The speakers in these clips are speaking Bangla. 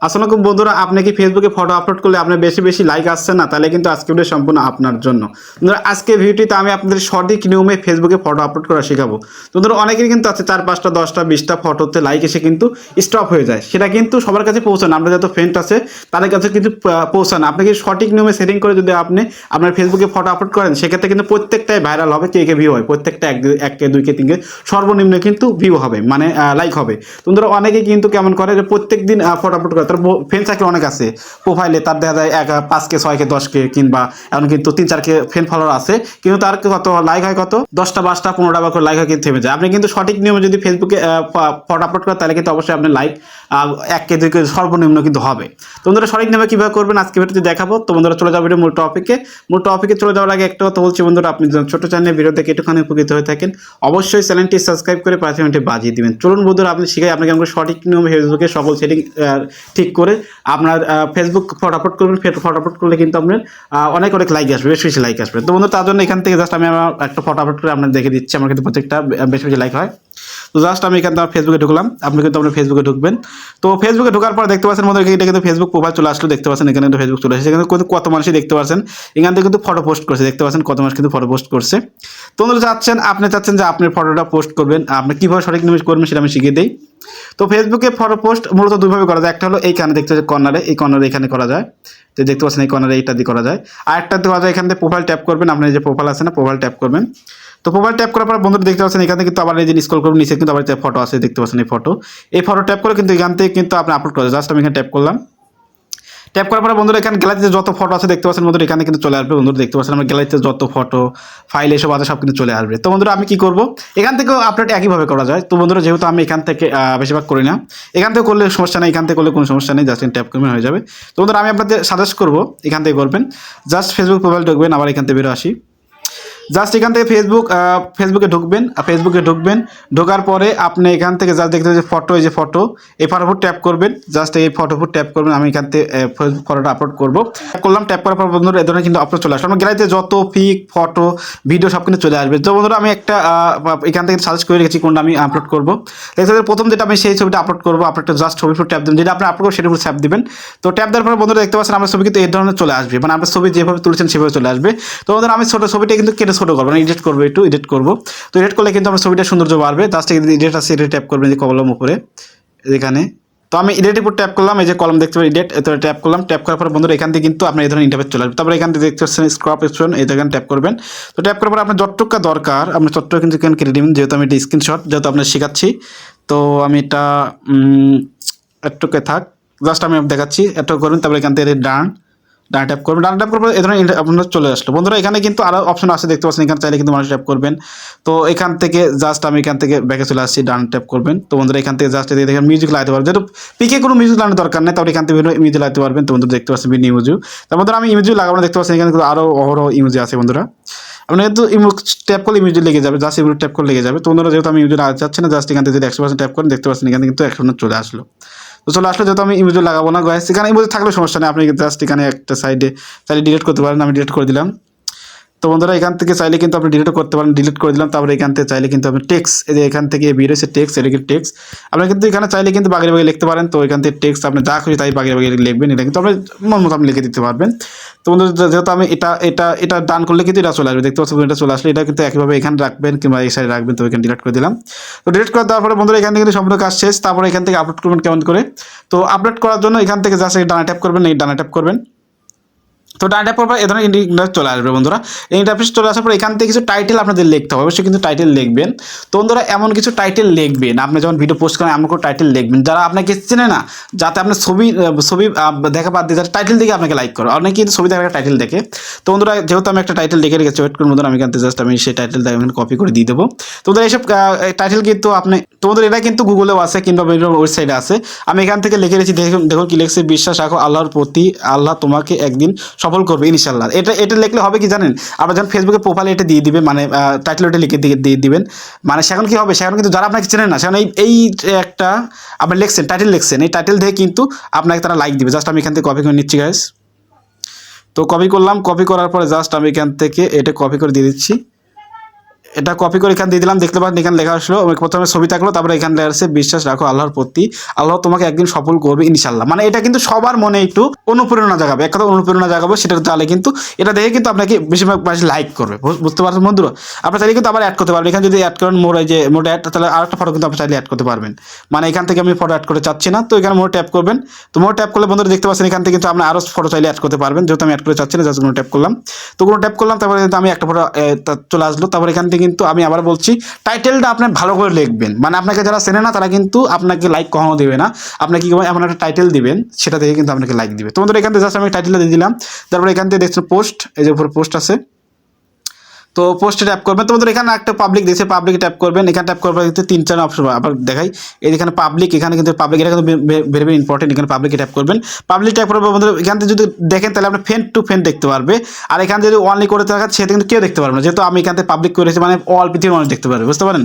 আসসালামু আলাইকুম বন্ধুরা, আপনি কি ফেসবুকে ফটো আপলোড করলে আপনার বেশি বেশি লাইক আসছে না? তাহলে কিন্তু আজকে ভিডিও সম্পূর্ণ আপনার জন্য। বন্ধুরা, আজকে ভিডিওতে আমি আপনাদের সঠিক নিয়মে ফেসবুকে ফটো আপলোড করা শেখাবো। বন্ধুরা, অনেকেরই কিন্তু আছে 4-5টা 10টা 20টা ফটোতে লাইক এসে কিন্তু স্টপ হয়ে যায়। সেটা কিন্তু সবার কাছে পৌঁছানো, আমরা যত ফ্রেন্ড আছে তাদের কাছে কিন্তু পৌঁছানো। আপনাকে সঠিক নিয়মে সেটিং করে যদি আপনি আপনার ফেসবুকে ফটো আপলোড করেন, সেক্ষেত্রে কিন্তু প্রত্যেকটাই ভাইরাল হবে, কে ভিউ হয়, প্রত্যেকটা 1K 2K 3K সর্বনিম্ন কিন্তু ভিউ হবে, মানে লাইক হবে। বন্ধুরা, অনেকে কিন্তু কেমন করে যে প্রত্যেক দিন ফটো আপলোড করে, তার ফ্রেন্ড সার্কেল অনেক আছে, প্রোফাইলে তার দেখা যায় 5K 6K 10K কিংবা এখন কিন্তু 3-4K ফ্রেন্ড ফলোয়ার আছে, কিন্তু তার কত লাইক হয়, কত 10টা 5টা 15টা বা লাইক হয় কিন্তু থেমে যায়। আপনি কিন্তু সঠিক নিয়মে যদি ফেসবুকে ফটো আপলোড করেন, তাহলে কিন্তু অবশ্যই আপনার লাইক 1K 2K সর্বনিম্ন কিন্তু হবে। তো বন্ধুরা, সঠিক নিয়মে কীভাবে করবেন আজকে ভিডিওতে দেখাবো। তো বন্ধুরা, চলে যাবে মূল টপিকে চলে যাওয়ার আগে একটা কথা বলছি বন্ধুরা, আপনি ছোট চ্যানেলে ভিডিও দেখে একটুখানি উপকৃত হয়ে থাকেন, অবশ্যই চ্যানেলটি সাবস্ক্রাইব করে পাশে ঘন্টি বাজিয়ে দিবেন। চলুন বন্ধুরা, আপনি শিখাই আপনাকে আমাকে সঠিক নিয়মে ফেসবুকে সকল সেটিং ঠিক করে আপনার ফেসবুক ফটো আপলোড করবেন। ফটো আপলোড করলে কিন্তু আপনার অনেক লাইক আসবে, বেশি বেশি লাইক আসবে। তো বন্ধু, তার জন্য এখান থেকে জাস্ট আমি আমার একটা ফটো আপলোড করে আপনার দেখে দিচ্ছি, আমার কিন্তু প্রত্যেকটা বেশি বেশি লাইক হয়। তো জাস্ট আমি এখান থেকে ফেসবুকে ঢুকলাম, আপনি কিন্তু আপনার ফেসবুকে ঢুকবেন। তো ফেসবুকে ঢোকার পর দেখতে পাচ্ছেন মধ্যে এটা কিন্তু ফেসবুক প্রোফাইল চলে আসলো, দেখতে পাচ্ছেন এখানে কিন্তু ফেসবুক চলে আসছে, এখানে কিন্তু কত মানুষই দেখতে পাচ্ছেন এখান থেকে কিন্তু ফটো পোস্ট করছে, দেখতে পাচ্ছেন কত মানুষ কিন্তু ফটো পোস্ট করছে। তো বন্ধুরা, আপনি চাচ্ছেন যে আপনার ফটোটা পোস্ট করবেন, আপনি কীভাবে সঠিক নিউজ করবেন সেটা আমি শিখিয়ে দিই। তো ফেসবুকে ফটো পোস্ট মূলত দুইভাবে করা যায়। একটা হলো এইখানে দেখতে পাচ্ছেন কর্নারে, এই কর্নারে এখানে করা যায়, তো দেখতে পাচ্ছেন এই কর্নারে এইটা দিয়ে করা যায়। আর একটা করা যায় এখান থেকে প্রোফাইল ট্যাপ করবেন, আপনার যে প্রোফাইল আছে না, প্রোফাইল ট্যাপ করবেন। তো প্রোফাইল ট্যাপ করার পর বন্ধুরা দেখতে পাচ্ছেন এখানে কিন্তু আবার এই যে স্ক্রল করবেন নিচে কিন্তু আবার ফটো আছে, দেখতে পাচ্ছেন এই ফটো ট্যাপ করে কিন্তু এখান থেকে কিন্তু আপনি আপলোড করা যায়। জাস্ট আমি এখানে ট্যাপ করলাম, ট্যাপ করার পরে বন্ধুরা এখানে গ্যালারিতে যত ফটো আছে দেখতে পাচ্ছেন বন্ধুরা, এখানে কিন্তু চলে আসবে। বন্ধুরা দেখতে পাচ্ছেন আমার গ্যালারিতে যত ফটো ফাইল এসব আছে সব কিন্তু চলে আসবে। তো বন্ধুরা, আমি কি করব, এখান থেকেও আপলোড একইভাবে করা যায়। তো বন্ধুরা, যেহেতু আমি এখান থেকে বেশিরভাগ করি না, এখান থেকে করলে সমস্যা নেই, এখান থেকে করলে কোনো সমস্যা নেই, জাস্ট ট্যাপ করবেন হয়ে যাবে। তো বন্ধুরা, আমি আপনাদের সাজেস্ট করবো এখান থেকে করবেন। জাস্ট ফেসবুক প্রোফাইল ঢুকবেন, আবার এখান থেকে বেরো আসি, জাস্ট এখান থেকে ফেসবুকে ঢুকবেন। ঢোকার পরে আপনি এখান থেকে জাস্ট দেখতে যে ফটো, এই যে ফটো, এই ফটোর উপর ট্যাপ করবেন, জাস্ট এই ফটোর উপর ট্যাপ করবেন। আমি এখান থেকে ফেসবুক ফটোটা আপলোড করবো, ট্যাপ করার পর বন্ধুরা এই ধরনের কিন্তু আপলোড চলে আসবে। আমার গ্যালারিতে যত পিক ফটো ভিডিও সব কিন্তু চলে আসবে। তো বন্ধুরা, আমি একটা এখান থেকে সার্চ করে রেখেছি কোনটা আমি আপলোড করবো। দেখতে প্রথম যেটা আমি সেই ছবিটা আপলোড করবো, আপলোডটা জাস্ট ছবির উপর ট্যাপ দেবেন, যেটা আপনি আপলোড করবেন সেটার উপর ট্যাপ দিবেন। তো ট্যাপ দেওয়ার পর বন্ধুরা দেখতে পাচ্ছেন আমার ছবি কিন্তু এই ধরনের চলে আসবে, মানে আপনার ছবি যেভাবে তুলছেন সেভাবে চলে আসবে। তো বন্ধুরা, আমি ছবিটা কিন্তু কেটে ছোটো করবো, এডিট করবো, একটু এডিট করবো। তো এডিট করলে কিন্তু আমার ছবিটা সৌন্দর্য বাড়বে। জাস্ট এডিট আছে, এডিট ট্যাপ করবেন যে কলম উপরে এখানে। তো আমি এডিটের উপর ট্যাপ করলাম, এই যে কলম দেখতে পাবেন এডিট, এত ট্যাপ করলাম। ট্যাপ করার পর বন্ধুরা এখান থেকে কিন্তু আপনার এই ধরনের ইন্টারফেস চলে আসবে। তারপরে এখান থেকে দেখতে পাচ্ছেন স্ক্রপ অপশন, এই এখানে ট্যাপ করবেন। তো ট্যাপ করার পর আপনার যতটুকু দরকার আপনি ততটুকু কিন্তু এখানে কেটে নেবেন, যেহেতু আমি এটা স্ক্রিনশট যেহেতু আপনার শেখাচ্ছি। তো আমি এটা একটুকে থাক, জাস্ট আমি দেখাচ্ছি, একটু করবেন। তারপরে এখান থেকে ডান ট্যাপ করবেন, ডান ট্যাপ করবেন, এই ধরনের আপনার চলে আসলো। বন্ধুরা, এখানে কিন্তু আরও অপশন আছে দেখতে পাচ্ছেন, এখানে চাইলে কিন্তু মানুষ ট্যাপ করবেন। তো এখান থেকে জাস্ট আমি এখান থেকে ব্যাকে চলে আসছি, ডান ট্যাপ করবেন। তো বন্ধুরা, এখান থেকে জাস্ট দেখেন মিউজিক লাগাতে পারবেন, যেহেতু পিকে কোনো মিউজিক লাগানোর দরকার নেই, তাহলে এখান থেকে মিউজিক লাগাতে পারবেন। তো বন্ধুরা দেখতে পাচ্ছেন বিভিন্ন ইমোজি। তার বন্ধুরা, আমি ইমোজি লাগাবো না, দেখতে পাচ্ছেন এখানে কিন্তু আরও অহরহ ইমোজি আছে। বন্ধুরা, আপনি কিন্তু ট্যাপ করলে ইমোজি লেগে যাবে, জাস্ট ইমোজি ট্যাপ করলে লেগে যাবে। তো বন্ধুরা, যেহেতু আমি ইমোজি লাগাতে চাচ্ছি না, জাস্ট এখান থেকে যদি 100% ট্যাপ করেন, দেখতে পাচ্ছেন এখানে কিন্তু 100% চলে আসলো। তো চলে আসলে, যেহেতু আমি ইমোজি লাগাবো না গাইস, এখানে ইমোজি থাকলে সমস্যা নেই, আপনি জাস্ট এখানে একটা সাইডে চাইলে ডিলিট করতে পারেন, আমি ডিলিট করে দিলাম। তো বন্ধুরা, এখান থেকে চাইলে কিন্তু আপনি ডিলিট করতে পারেন, ডিলিট করে দিলাম। তারপরে এখান থেকে চাইলে কিন্তু আপনি টেক্সট, এই যে এখান থেকে বের হয়েছে টেক্সট, এটা কিন্তু টেক্সট, আপনি কিন্তু এখানে চাইলে কিন্তু বাগিয়ে বাগিয়ে লিখতে পারেন। তো এখান থেকে টেক্সট আপনি যা খুশি তাই বাগিয়ে বাগিয়ে লিখবেন, এটা কিন্তু আপনি মন মতো আপনি লিখে দিতে পারবেন। তো বন্ধুরা, যেহেতু আমি এটা ডান করলে কিন্তু এটা চলে আসবে, দেখতে পাচ্ছেন এটা চলে আসলে, এটা কিন্তু একইভাবে এখানে রাখবেন কিংবা এই সাইডে রাখবেন। তো এখানে ডিলিট করে দিলাম। তো ডিলিট করে দেওয়ার পরে বন্ধুরা, এখান থেকে কিন্তু সম্পূর্ণ কাজ শেষ। তারপরে এখান থেকে আপলোড করবেন কেমন করে। তো আপলোড করার জন্য এখান থেকে জাস্ট ডানা ট্যাপ করবেন, এই ডানা ট্যাপ করবেন। তো ডান ট্যাপ পর এই ধরনের ইন্টারফেস চলে আসবে। বন্ধুরা, এই ইন্টারফেস চলে আসার পর এখান থেকে কিছু টাইটেল আপনাদের লিখতে হবে, অবশ্যই কিন্তু টাইটেল লিখবেন। তো বন্ধুরা, এমন কিছু টাইটেল লিখবেন, আপনি যখন ভিডিও পোস্ট করেন এমন কোনো টাইটেল লিখবেন যারা আপনাকে চেনে না, যাতে আপনার ছবি দেখা বাদ দিয়ে যাতে টাইটেল দেখে আপনাকে লাইক করে। অনেকে কিন্তু ছবি দেখা টাইটেল দেখে। তো বন্ধুরা, যেহেতু আমি একটা টাইটেল লিখে রেখেছি, ওয়েট করুন বন্ধুরা, আমি এখান থেকে জাস্ট আমি সেই টাইটেলটা এখানে কপি করে দিয়ে দেবো। তো বন্ধুরা, এইসব টাইটেল কিন্তু আপনি, তোমাদের এটা কিন্তু গুগলেও আছে কিংবা বিভিন্ন ওয়েবসাইটে আছে। আমি এখান থেকে লিখে রেখেছি, দেখুন কি লিখছে, বিশ্বাস রাখো আল্লাহর প্রতি, আল্লাহ তোমাকে একদিন সফল করবে ইনশাল্লাহ। এটা লিখলে হবে কি জানেন, আপনার যখন ফেসবুকে প্রোফাইলে এটা দিয়ে দিবে, মানে টাইটেল ওটা লিখে দিয়ে দিবেন, মানে সেখানে কি হবে, সেখানে কিন্তু যারা আপনাকে চেনেন না, সেখানে এই একটা আপনি লিখছেন, টাইটেল লিখছেন, এই টাইটেল দিয়ে কিন্তু আপনাকে তারা লাইক দিবে। জাস্ট আমি এখান থেকে কপি করে নিচ্ছি গাইস। তো কপি করলাম, কপি করার পরে জাস্ট আমি এখান থেকে এটা কপি করে দিয়ে দিচ্ছি। এটা কপি করে এখানে দিয়ে দিলাম, দেখতে পাচ্ছেন এখানে লেখা আসলো, প্রথমে ছবি থাকলো, তারপরে এখানে লেখা আছে বিশ্বাস রাখো আল্লাহর প্রতি, আল্লাহ তোমাকে একদিন সফল করবে ইনশাল্লাহ। মানে এটা কিন্তু সবার মনে একটু অনুপ্রেরণা জাগাবে, এক কথা অনুপ্রেরণা জাগাবো, সেটা তাহলে কিন্তু এটা দেখে কিন্তু আপনাকে বেশিরভাগ মানুষ লাইক করবে, বুঝতে পারছেন বন্ধুরা। আপনার চাইলে কিন্তু আবার অ্যাড করতে পারবেন, এখানে যদি অ্যাড করেন মোর, এই যে মোট অ্যাড, তাহলে আরেকটা ফটো কিন্তু আপনি চাইলে অ্যাড করতে পারবেন। মানে এখান থেকে আমি ফটো অ্যাড করতে চাচ্ছি না, তো এখানে মোর ট্যাপ করবেন। তো মোর ট্যাপ করলে বন্ধুরা দেখতে পাচ্ছেন এখান থেকে কিন্তু আপনি আরও ফটো চাইলে অ্যাড করতে পারবেন, যেহেতু আমি অ্যাড করতে চাচ্ছি না, জাস্ট কোনো ট্যাপ করলাম। তো কোনো ট্যাপ করলাম, তারপরে কিন্তু আমি একটা ফটো চলে আসলো। তারপর এখান থেকে কিন্তু আমি আবার বলছি টাইটেলটা আপনি ভালো করে লিখবেন, মানে আপনাকে যারা চেনে না তারা কিন্তু আপনাকে লাইক কখনো দেবে না, আপনাকে কি এমন একটা টাইটেল দিবেন সেটা থেকে কিন্তু আপনাকে লাইক দিবে। তো বন্ধুরা এখান থেকে জাস্ট আমি টাইটেলটা দিয়ে দিলাম, তারপরে এখান থেকে দেখছেন পোস্ট, এই যে উপরে পোস্ট আছে, তো পোস্টে ট্যাপ করবেন। তো বন্ধুরা এখানে একটা পাবলিক দিয়েছে, পাবলিকে ট্যাপ করবেন, এখানে ট্যাপ করবেন কিন্তু 3-4 অপশন আবার দেখাই, এই এখানে পাবলিক, এখানে কিন্তু পাবলিক, এটা কিন্তু ভেরি ভেরি ইম্পর্টেন্ট, এখানে পাবলিকে ট্যাপ করবেন। পাবলিক ট্যাপ করবেন বন্ধুরা, এখান থেকে যদি দেখেন তাহলে আপনি ফ্রেন্ড টু ফ্রেন্ড দেখতে পারবে, আর এখানে যদি অনলি করে থাকেন সেটা কিন্তু কেউ দেখতে পারবে না, যেহেতু আমি এখান থেকে পাবলিক করেছি, মানে অল পৃথিবীর মানুষ দেখতে পারবে, বুঝতে পারেন।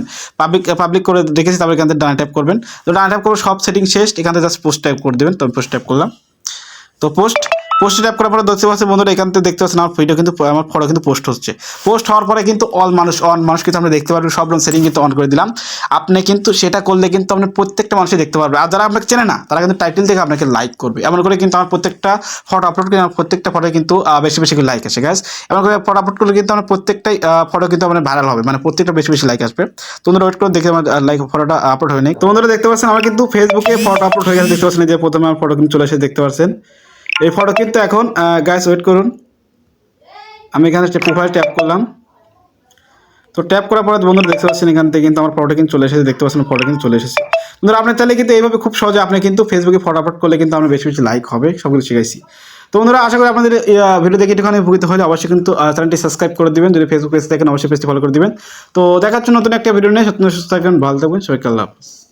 পাবলিক করে রেখেছি, তারপর এখান থেকে ডান ট্যাপ করবেন। তো ডান ট্যাপ করবে, সব সেটিং শেষ, এখান থেকে জাস্ট পোস্ট ট্যাপ করে দেবেন। তো আমি পোস্ট ট্যাপ করলাম, তো পোস্টে ট্যাপ করার পরে দেখতে পাচ্ছেন বন্ধুরা এখান থেকে দেখতে পাচ্ছেন আমার ভিডিও কিন্তু, আমার ফটো কিন্তু পোস্ট হচ্ছে। পোস্ট হওয়ার পরে কিন্তু অল মানুষ কিন্তু আমরা দেখতে পারবেন, সব রকম সেটিং কিন্তু অন করে দিলাম। আপনি কিন্তু সেটা করলে কিন্তু আপনি প্রত্যেকটা মানুষই দেখতে পারবে, আর যারা আপনাকে চেনে না তারা কিন্তু টাইটেল দেখে আপনাকে লাইক করবে। এমন করে কিন্তু আমার প্রত্যেকটা ফটো আপলোড করে, আমার প্রত্যেকটা ফটো কিন্তু বেশি বেশি লাইক আসে গাইস। এমন করে ফটো আপলোড করলে কিন্তু আমার প্রত্যেকটাই ফটো কিন্তু আমার ভাইরাল হবে, মানে প্রত্যেকটা বেশি বেশি লাইক আসবে। তোমরা ওয়েট করে দেখে আমার লাইক ফটোটা আপলোড হয়নি। তো বন্ধুরা দেখতে পাচ্ছেন আমার কিন্তু ফেসবুকে ফটো আপলোড হয়ে গেছে, দেখতে পাচ্ছেন যে প্রথমে আমার ফটো কিন্তু চলে এসে দেখতে পাচ্ছেন এই ফটো কিন্তু এখন। গাইস ওয়েট করুন, আমি এখানে প্রোফাইল ট্যাপ করলাম। তো ট্যাপ করার পরে বন্ধুরা দেখতে পাচ্ছেন এখান থেকে কিন্তু আমার ফটো কিন্তু চলে এসেছে, দেখতে পাচ্ছেন ফটো কিন্তু চলে এসেছে। বন্ধুরা আপনি চাইলে কিন্তু এইভাবে খুব সহজে আপনি কিন্তু ফেসবুকে ফটো আপলোড করলে কিন্তু আমরা বেশি বেশি লাইক হবে, সবগুলো শিখাইছি। তো বন্ধুরা আশা করি আপনাদের ভিডিও দেখে একটুখানি উপকৃত হলে অবশ্যই কিন্তু চ্যানেলটি সাবস্ক্রাইব করে দিবেন, যদি ফেসবুক পেজ দেখেন অবশ্যই পেজটি ফলো করে দিবেন। তো দেখার জন্য নতুন একটা ভিডিও নিয়ে সুস্থ থাকবেন, ভালো থাকবেন, সবাইকে আল্লাহ হাফেজ।